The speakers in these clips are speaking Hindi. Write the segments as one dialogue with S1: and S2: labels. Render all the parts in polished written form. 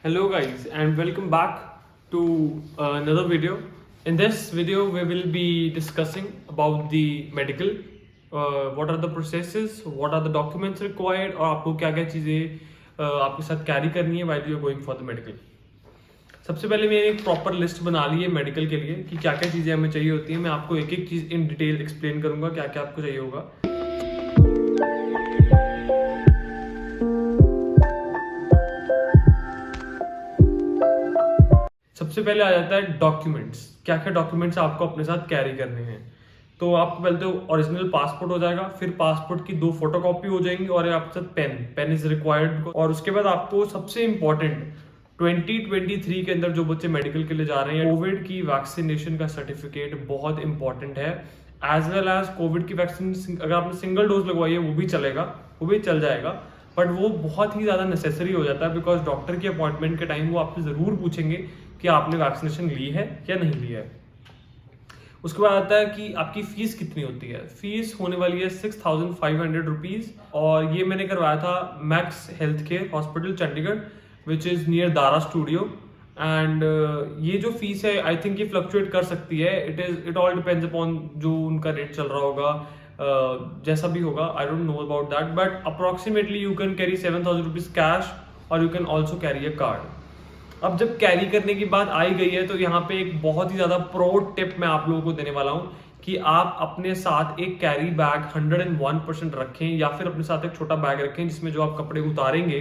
S1: Hello guys and welcome back to another video. In this video we will be discussing about the medical, what are the processes, what are the documents required और आपको क्या क्या चीज़ें आपके साथ कैरी करनी है while you are going for the medical. सबसे पहले मैंने एक प्रॉपर लिस्ट बना ली है मेडिकल के लिए कि क्या क्या चीज़ें हमें चाहिए होती हैं. मैं आपको एक एक चीज़ इन डिटेल एक्सप्लेन करूंगा क्या क्या आपको चाहिए होगा. सबसे पहले आ जाता है डॉक्यूमेंट्स. क्या क्या डॉक्यूमेंट्स आपको अपने साथ कैरी करने हैं. तो आपको पहले तो ओरिजिनल पासपोर्ट हो जाएगा, फिर पासपोर्ट की 2 फोटोकॉपी हो जाएंगी और आपके साथ पेन इज रिक्वायर्ड. और उसके बाद आपको सबसे इंपॉर्टेंट 2023 के अंदर जो बच्चे मेडिकल के लिए जा रहे हैं, कोविड की वैक्सीनेशन का सर्टिफिकेट बहुत इंपॉर्टेंट है. एज वेल एज कोविड की वैक्सीन अगर आपने सिंगल डोज लगवाई है वो भी चलेगा, वो भी चल जाएगा, बट वो बहुत ही ज़्यादा नेसेसरी हो जाता है बिकॉज डॉक्टर की अपॉइंटमेंट के टाइम वो आपसे ज़रूर पूछेंगे कि आपने वैक्सीनेशन ली है या नहीं ली है. उसके बाद आता है कि आपकी फीस कितनी होती है. फीस होने वाली है 6,500 रुपीज और ये मैंने करवाया था max health care hospital Chandigarh which is near Dara studio. And ये जो फीस है आई थिंक ये फ्लक्चुएट कर सकती है. इट ऑल डिपेंड्स अपॉन जो उनका रेट चल रहा होगा, जैसा भी होगा. I don't know about that but approximately you can carry 7,000 rupees cash और you can also carry a card. अब जब कैरी करने की बात आई गई है तो यहाँ पे एक बहुत ही ज्यादा प्रो टिप मैं आप लोगों को देने वाला हूँ कि आप अपने साथ एक कैरी बैग 101% रखें या फिर अपने साथ एक छोटा बैग रखें जिसमें जो आप कपड़े उतारेंगे,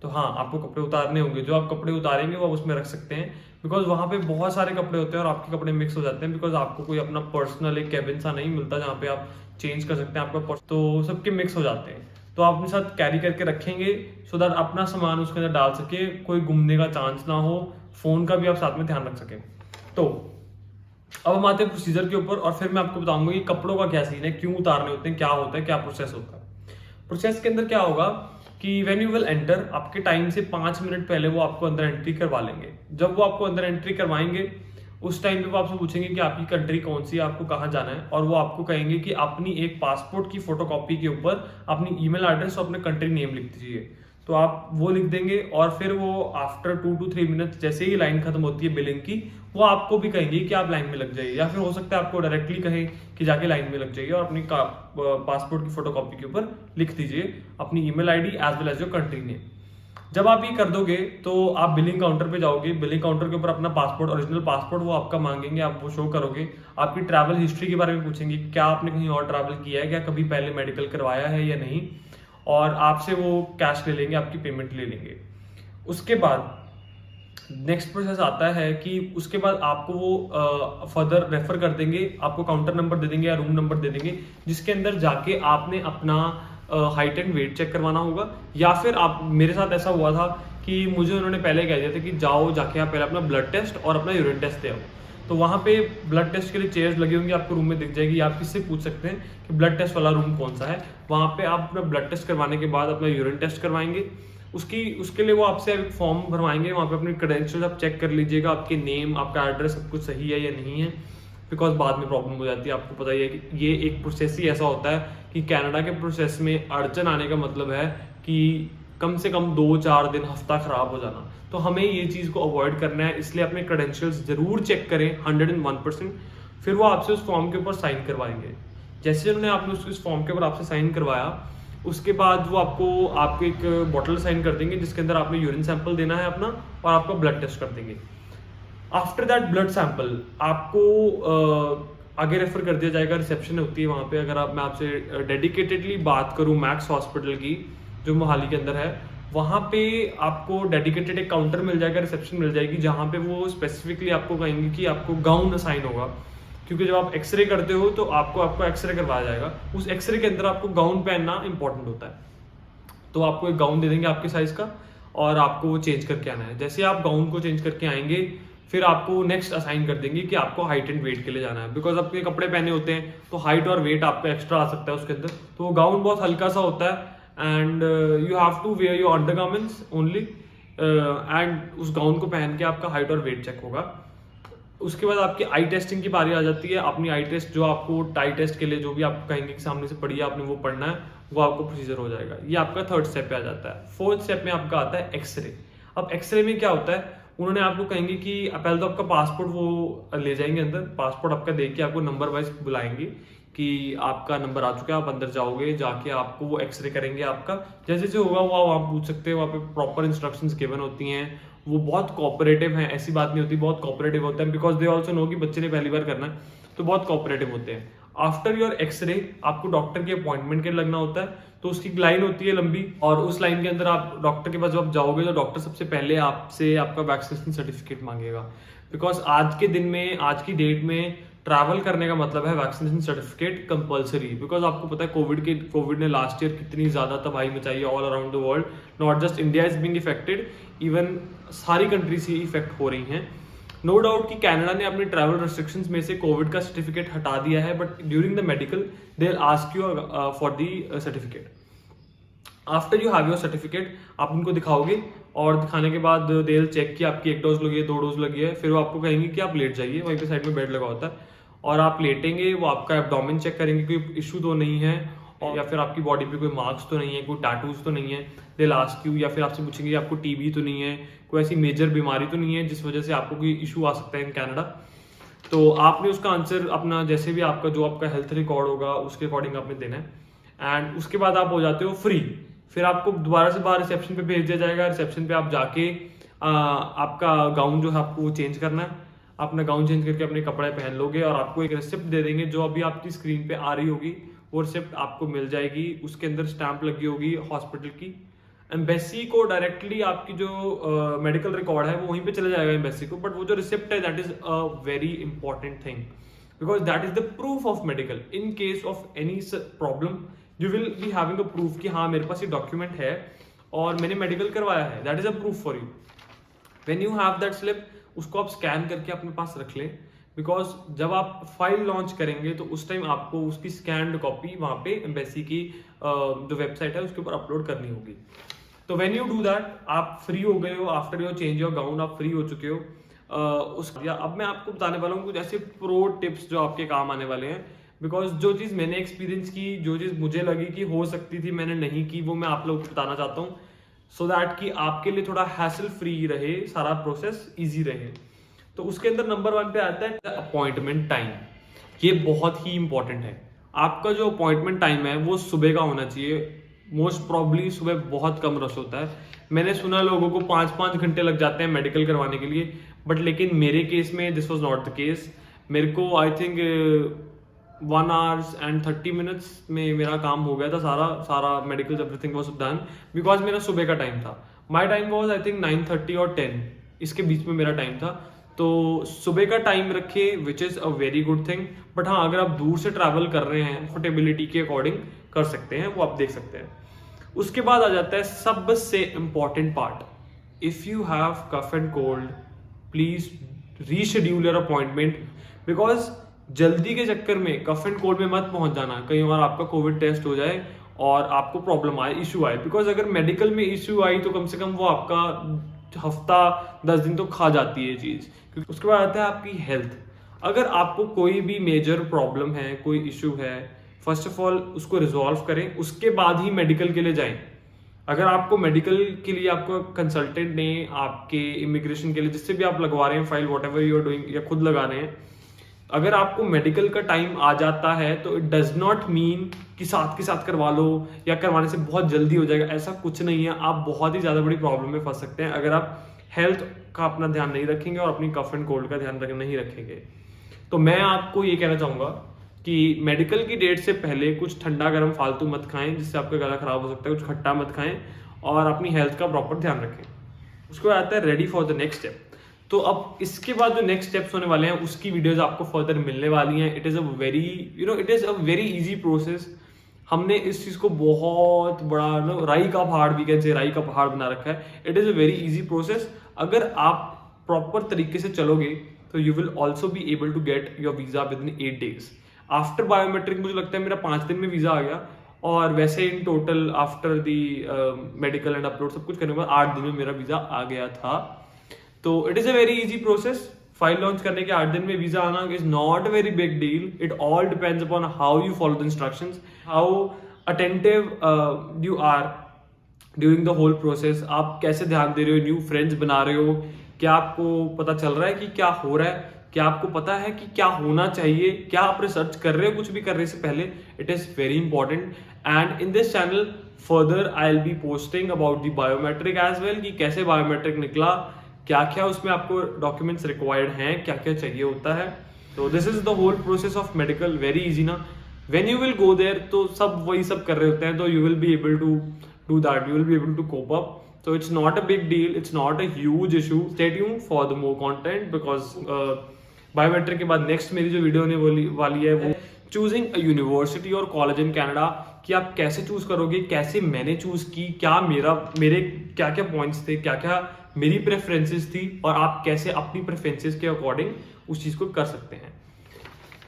S1: तो हाँ आपको कपड़े उतारने होंगे, जो आप कपड़े उतारेंगे वो आप उसमें रख सकते हैं बिकॉज वहाँ पे बहुत सारे कपड़े होते हैं और आपके कपड़े मिक्स हो जाते हैं बिकॉज आपको कोई अपना पर्सनल एक कैबिन सा नहीं मिलता जहाँ पे आप चेंज कर सकते हैं आपका, तो सबके मिक्स हो जाते हैं. तो आप अपने साथ कैरी करके रखेंगे सो दैट अपना सामान उसके अंदर डाल सके, कोई घूमने का चांस ना हो, फोन का भी आप साथ में ध्यान रख सके. तो अब हम आते हैं प्रोसीजर के ऊपर और फिर मैं आपको बताऊंगा कि कपड़ों का क्या सीन है, क्यों उतारने होते हैं, क्या होता है, क्या प्रोसेस होता है. प्रोसेस के अंदर क्या होगा कि व्हेन यू विल एंटर, आपके टाइम से 5 मिनट पहले वो आपको अंदर एंट्री करवा लेंगे. जब वो आपको अंदर एंट्री करवाएंगे उस टाइम पे वो आपसे पूछेंगे कि आपकी कंट्री कौन सी है, आपको कहाँ जाना है, और वो आपको कहेंगे कि अपनी एक पासपोर्ट की फोटोकॉपी के ऊपर अपनी ईमेल एड्रेस और अपने कंट्री नेम लिख दीजिए. तो आप वो लिख देंगे और फिर वो आफ्टर 2 to 3 मिनट जैसे ही लाइन खत्म होती है बिलिंग की, वो आपको भी कहेंगे कि आप लाइन में लग जाइए, या फिर हो सकता है आपको डायरेक्टली कहें कि जाके लाइन में लग जाइए और अपनी पासपोर्ट की फोटोकॉपी के ऊपर लिख दीजिए अपनी email ID as well as your country name. जब आप ये कर दोगे तो आप बिलिंग काउंटर पे जाओगे, बिलिंग काउंटर के ऊपर अपना पासपोर्ट, ओरिजिनल पासपोर्ट वो आपका मांगेंगे, आप वो शो करोगे. आपकी ट्रैवल हिस्ट्री के बारे में पूछेंगे कि क्या आपने कहीं और ट्रैवल किया है, क्या कभी पहले मेडिकल करवाया है या नहीं, और आपसे वो कैश ले लेंगे, आपकी पेमेंट ले लेंगे. उसके बाद नेक्स्ट प्रोसेस आता है कि उसके बाद आपको वो फर्दर रेफर कर देंगे, आपको काउंटर नंबर दे देंगे या रूम नंबर दे देंगे जिसके अंदर जाके आपने अपना हाइट एंड वेट चेक करवाना होगा. या फिर आप, मेरे साथ ऐसा हुआ था कि मुझे उन्होंने पहले कह दिया था कि जाओ जाके आप पहले अपना ब्लड टेस्ट और अपना यूरिन टेस्ट दे आओ. तो वहाँ पे ब्लड टेस्ट के लिए चेयर्स लगी होंगी, आपको रूम में दिख जाएगी, आप किससे पूछ सकते हैं कि ब्लड टेस्ट वाला रूम कौन सा है. वहाँ पे आप अपना ब्लड टेस्ट करवाने के बाद अपना यूरिन टेस्ट करवाएंगे. उसके लिए वो आपसे एक फॉर्म भरवाएंगे, वहाँ पे अपनी क्रेडेंशियल्स आप चेक कर लीजिएगा, आपके नेम, आपका एड्रेस सब कुछ सही है या नहीं है, बिकॉज बाद में प्रॉब्लम हो जाती है. आपको पता ही है कि ये एक प्रोसेस ही ऐसा होता है कि कनाडा के प्रोसेस में अड़चन आने का मतलब है कि कम से कम 2-4 दिन, हफ्ता खराब हो जाना. तो हमें ये चीज़ को अवॉइड करना है, इसलिए अपने क्रेडेंशियल्स जरूर चेक करें 101%. फिर वो आपसे उस फॉर्म के ऊपर साइन करवाएंगे. जैसे उन्होंने आपने उस फॉर्म के ऊपर आपसे साइन करवाया, उसके बाद वो आपको एक बॉटल साइन कर देंगे जिसके अंदर आपने यूरिन सैंपल देना है अपना और आपका ब्लड टेस्ट कर देंगे. आफ्टर दैट ब्लड सैंपल आपको आगे रेफर कर दिया जाएगा, रिसेप्शन होती है वहाँ पे. अगर मैं आपसे डेडिकेटेडली बात करूँ मैक्स हॉस्पिटल की जो मोहाली के अंदर है, वहाँ पे आपको डेडिकेटेड एक काउंटर मिल जाएगा, रिसेप्शन मिल जाएगी जहाँ पे वो स्पेसिफिकली आपको कहेंगे कि आपको गाउन असाइन होगा, क्योंकि जब आप एक्सरे करते हो तो आपको एक्सरे करवाया जाएगा. उस एक्सरे के अंदर आपको गाउन पहनना इंपॉर्टेंट होता है. तो आपको एक गाउन दे देंगे आपके साइज का और आपको वो चेंज करके आना है. जैसे आप गाउन को चेंज करके आएंगे फिर आपको नेक्स्ट असाइन कर देंगे कि आपको हाइट एंड वेट के लिए जाना है, बिकॉज आपके कपड़े पहने होते हैं तो हाइट और वेट आपका एक्स्ट्रा आ सकता है उसके अंदर. तो वो गाउन बहुत हल्का सा होता है and you have to wear your undergarments only, and उस गाउन को पहन के आपका हाइट और वेट चेक होगा. उसके बाद आपकी आई टेस्टिंग की बारी आ जाती है. अपनी आई टेस्ट जो आपको टाई टेस्ट के लिए जो भी आपको कहेंगे कि सामने से पढ़िए आपने वो पढ़ना है, वो आपको प्रोसीजर हो जाएगा. ये आपका 3rd स्टेप पे आ जाता है. 4th स्टेप में आपका आता है एक्सरे. अब एक्सरे में क्या होता है, उन्होंने आपको कहेंगे कि पहले तो आपका पासपोर्ट वो ले जाएंगे अंदर, पासपोर्ट आपका देख के आपको नंबर वाइज बुलाएंगे कि आपका नंबर आ चुका है, आप अंदर जाओगे, जाके आपको वो एक्सरे करेंगे आपका, जैसे जैसे होगा वो आप पूछ सकते हैं, वहाँ पे प्रॉपर इंस्ट्रक्शंस गिवन होती हैं, वो बहुत कोऑपरेटिव हैं, ऐसी बात नहीं होती, बहुत कोऑपरेटिव होते हैं, बिकॉज दे ऑल्सो नो कि बच्चे ने पहली बार करना है, तो बहुत कोऑपरेटिव होते हैं। आफ्टर योर एक्सरे आपको डॉक्टर की अपॉइंटमेंट के लिए लगना होता है, तो उसकी लाइन होती है लंबी, और उस लाइन के अंदर आप डॉक्टर के पास जब आप जाओगे तो डॉक्टर सबसे पहले आपसे आपका वैक्सीनेशन सर्टिफिकेट मांगेगा, बिकॉज आज के दिन में, आज की डेट में ट्रैवल करने का मतलब है वैक्सीनेशन सर्टिफिकेट कंपलसरी, बिकॉज आपको पता है कोविड ने लास्ट ईयर कितनी ज्यादा तबाही मचाई है all around the world, not just India is being affected, even सारी कंट्रीज ही इफेक्ट हो रही हैं। नो डाउट कि कनाडा ने अपनी ट्रैवल रेस्ट्रिक्शंस में से कोविड का सर्टिफिकेट हटा दिया है, but during the medical they will ask you for the certificate. After you have your certificate आप उनको दिखाओगे, और दिखाने के बाद दे विल चेक कि आपकी 1 डोज लगी है, 2 डोज लगी है, फिर वो आपको कहेंगे कि आप लेट जाइए, वहीं पे साइड में बेड लगा होता है, और आप लेटेंगे, वो आपका एब्डोमेन चेक करेंगे, कोई इशू तो नहीं है, और या फिर आपकी बॉडी पे कोई मार्क्स तो नहीं है, कोई टैटूज तो नहीं है, दे विल आस्क यू, या फिर आपसे पूछेंगे आपको टीबी तो नहीं है, कोई ऐसी मेजर बीमारी तो नहीं है जिस वजह से आपको कोई इशू आ सकता है इन कनाडा। तो आपने उसका आंसर अपना जैसे भी आपका जो आपका हेल्थ रिकॉर्ड होगा उसके अकॉर्डिंग आपने देना है, एंड उसके बाद आप हो जाते हो फ्री। फिर आपको दोबारा से बाहर रिसेप्शन पे भेज दिया जाएगा, रिसेप्शन पे आप जाके आपका गाउन जो है आपको वो चेंज करना है, अपना गाउन चेंज करके अपने कपड़े पहन लोगे, और आपको एक रिसिप्ट दे देंगे जो अभी आपकी स्क्रीन पे आ रही होगी, वो रिसिप्ट आपको मिल जाएगी, उसके अंदर स्टैंप लगी होगी हॉस्पिटल की। एम्बेसी को डायरेक्टली आपकी जो मेडिकल रिकॉर्ड है वो वहीं पे चले जाएगा एम्बेसी को, बट वो जो रिसिप्ट है that is a very important thing, because that is the proof of medical. In case of any problem you will be having a proof कि हाँ मेरे पास ये डॉक्यूमेंट है और मैंने मेडिकल करवाया है, that is a proof for you. When you have that slip, उसको आप स्कैन करके अपने पास रख लें, बिकॉज जब आप फाइल लॉन्च करेंगे तो उस टाइम आपको उसकी स्कैन्ड कॉपी वहां पे एम्बेसी की जो वेबसाइट है उसके ऊपर अपलोड करनी होगी। तो व्हेन यू डू दैट आप फ्री हो गए हो, after your change your gown आप फ्री हो चुके हो। अब मैं आपको बताने वाला हूँ कुछ ऐसे प्रो टिप्स जो आपके काम आने वाले हैं, बिकॉज जो चीज़ मैंने एक्सपीरियंस की, जो चीज़ मुझे लगी कि हो सकती थी मैंने नहीं की, वो मैं आप लोगों को बताना चाहता हूँ, सो दैट कि आपके लिए थोड़ा हैसल फ्री रहे, सारा प्रोसेस ईजी रहे। तो उसके अंदर नंबर 1 पे आता है अपॉइंटमेंट टाइम। ये बहुत ही इंपॉर्टेंट है। आपका जो अपॉइंटमेंट टाइम है वो सुबह का होना चाहिए। मोस्ट प्रॉब्ली सुबह बहुत कम रश होता है। मैंने सुना लोगों को 5-5 घंटे लग जाते हैं मेडिकल करवाने के लिए, बट लेकिन मेरे केस में this was not the case. मेरे को I think 1 hours and 30 minutes में मेरा काम हो गया था, सारा medical everything was done, because मेरा सुबह का टाइम था। My time was I think 9:30 और 10, इसके बीच में मेरा टाइम था। तो सुबह का टाइम रखे which is a very good thing. But हाँ, अगर आप दूर से ट्रैवल कर रहे हैं कंफर्टेबिलिटी के अकॉर्डिंग कर सकते हैं, वो आप देख सकते हैं। उसके बाद आ जाता है सबसे important part, if you have cough and cold please reschedule your appointment, because जल्दी के चक्कर में कफ एंड कोल्ड में मत पहुंच जाना। कई बार आपका कोविड टेस्ट हो जाए और आपको प्रॉब्लम आए, इशू आए, बिकॉज अगर मेडिकल में इशू आई तो कम से कम वो आपका हफ्ता 10 दिन तो खा जाती है चीज। उसके बाद आता है आपकी हेल्थ। अगर आपको कोई भी मेजर प्रॉब्लम है, कोई इशू है, फर्स्ट ऑफ ऑल उसको रिजॉल्व करें, उसके बाद ही मेडिकल के लिए जाएं। अगर आपको मेडिकल के लिए आपको कंसल्टेंट ने आपके इमिग्रेशन के लिए जिससे भी आप लगवा रहे हैं file, whatever you are doing, या खुद लगा रहे हैं, अगर आपको मेडिकल का टाइम आ जाता है तो इट डज नॉट मीन कि साथ के साथ करवा लो या करवाने से बहुत जल्दी हो जाएगा। ऐसा कुछ नहीं है। आप बहुत ही ज्यादा बड़ी प्रॉब्लम में फंस सकते हैं अगर आप हेल्थ का अपना ध्यान नहीं रखेंगे और अपनी कफ एंड कोल्ड का ध्यान नहीं रखेंगे। तो मैं आपको ये कहना चाहूंगा कि मेडिकल की डेट से पहले कुछ ठंडा गर्म फालतू मत खाएं जिससे आपका गला खराब हो सकता है, कुछ खट्टा मत खाएं, और अपनी हेल्थ का प्रॉपर ध्यान रखें। उसके बाद आता है ready for the next step. तो अब इसके बाद जो नेक्स्ट स्टेप्स होने वाले हैं उसकी वीडियोस आपको फर्दर मिलने वाली हैं। It is a very easy process. हमने इस चीज को बहुत बड़ा राई का पहाड़ भी कहते हैं, राई का पहाड़ बना रखा है। It is a very easy process. अगर आप प्रॉपर तरीके से चलोगे तो you will also be able to get your visa within 8 days। After biometric मुझे लगता है मेरा 5 दिन में वीजा आ गया, और वैसे in total after the medical and upload सब कुछ करने के बाद 8 दिन में मेरा वीजा आ गया था। तो it is a very easy process. File launch करने के 8 दिन में वीजा आना is not a very big deal. It all depends upon how you follow the instructions, how attentive you are during the whole process आप कैसे ध्यान दे रहे हो, न्यू फ्रेंड्स बना रहे हो, क्या आपको पता चल रहा है कि क्या हो रहा है, क्या आपको पता है कि क्या होना चाहिए, क्या आप रिसर्च कर रहे हो कुछ भी करने से पहले, it is very important. And in this channel further I will be posting about the biometric as well, कि कैसे बायोमेट्रिक निकला, क्या क्या उसमें आपको डॉक्यूमेंट्स रिक्वायर्ड हैं, क्या क्या चाहिए होता है। तो this is the whole process of medical, very easy ना। When you will go there तो सब वही सब कर रहे होते हैं, तो you will be able to do that, you will be able to cope up. So it's not a big deal, it's not a huge issue. Stay tuned for the more content because biometric के बाद नेक्स्ट मेरी जो वीडियो होने वाली है वो चूजिंग अ यूनिवर्सिटी और कॉलेज इन कनाडा, कि आप कैसे चूज करोगे, कैसे मैंने चूज की, क्या मेरे क्या क्या पॉइंट्स थे, क्या क्या मेरी प्रेफरेंसेस थी, और आप कैसे अपनी प्रेफरेंसेस के अकॉर्डिंग उस चीज को कर सकते हैं।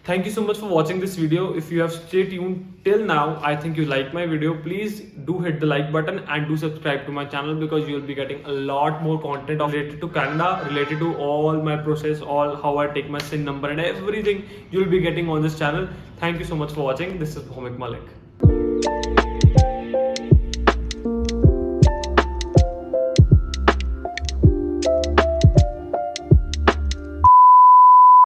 S1: Thank you so much for watching this video. If you have stayed tuned till now, I think you like my video. Please do hit the like button and do subscribe to my channel, because you will be getting a lot more content related to Canada, related to all my process, all how I take my SIN number and everything you will be getting on this channel. Thank you so much for watching. This is Bhumik Malik.